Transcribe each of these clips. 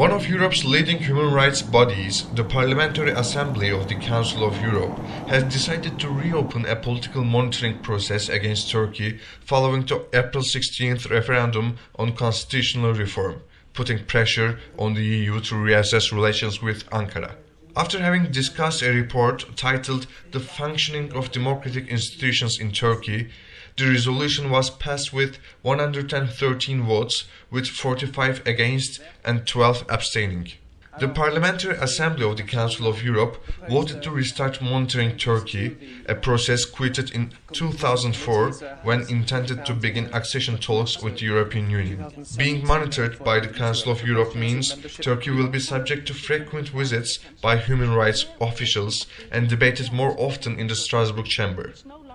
One of Europe's leading human rights bodies, the Parliamentary Assembly of the Council of Europe, has decided to reopen a political monitoring process against Turkey following the April 16th referendum on constitutional reform, putting pressure on the EU to reassess relations with Ankara. After having discussed a report titled "The Functioning of Democratic Institutions in Turkey," the resolution was passed with 113 votes, with 45 against and 12 abstaining. The Parliamentary Assembly of the Council of Europe voted to restart monitoring Turkey, a process quitted in 2004 when intended to begin accession talks with the European Union. Being monitored by the Council of Europe means Turkey will be subject to frequent visits by human rights officials and debated more often in the Strasbourg chamber.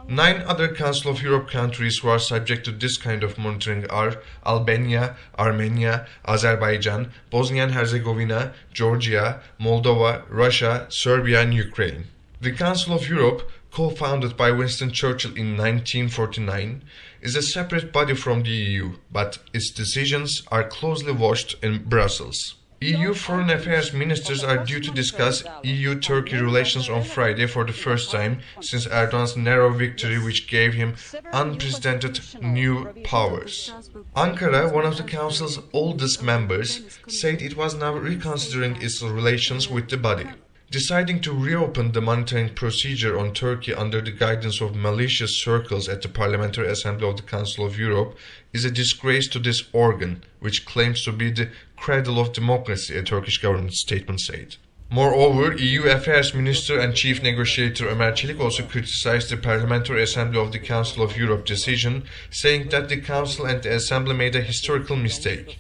9 other Council of Europe countries who are subject to this kind of monitoring are Albania, Armenia, Azerbaijan, Bosnia and Herzegovina, Georgia, Moldova, Russia, Serbia and Ukraine. The Council of Europe, co-founded by Winston Churchill in 1949, is a separate body from the EU, but its decisions are closely watched in Brussels. EU foreign affairs ministers are due to discuss EU-Turkey relations on Friday for the first time since Erdogan's narrow victory, which gave him unprecedented new powers. Ankara, one of the Council's oldest members, said it was now reconsidering its relations with the body. Deciding to reopen the monitoring procedure on Turkey under the guidance of malicious circles at the Parliamentary Assembly of the Council of Europe is a disgrace to this organ, which claims to be the cradle of democracy, a Turkish government statement said. Moreover, EU Affairs Minister and Chief Negotiator Ömer Çelik also criticized the Parliamentary Assembly of the Council of Europe decision, saying that the Council and the Assembly made a historical mistake.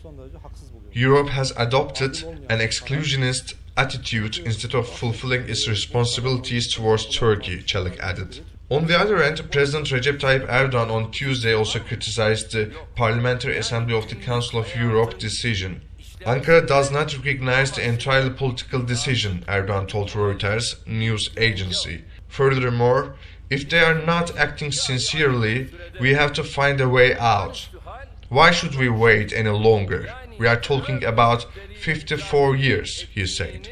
Europe has adopted an exclusionist attitude instead of fulfilling its responsibilities towards Turkey, Çelik added. On the other hand, President Recep Tayyip Erdogan on Tuesday also criticized the Parliamentary Assembly of the Council of Europe decision. Ankara does not recognize the entirely political decision, Erdogan told Reuters news agency. Furthermore, if they are not acting sincerely, we have to find a way out. Why should we wait any longer? We are talking about 54 years, he said.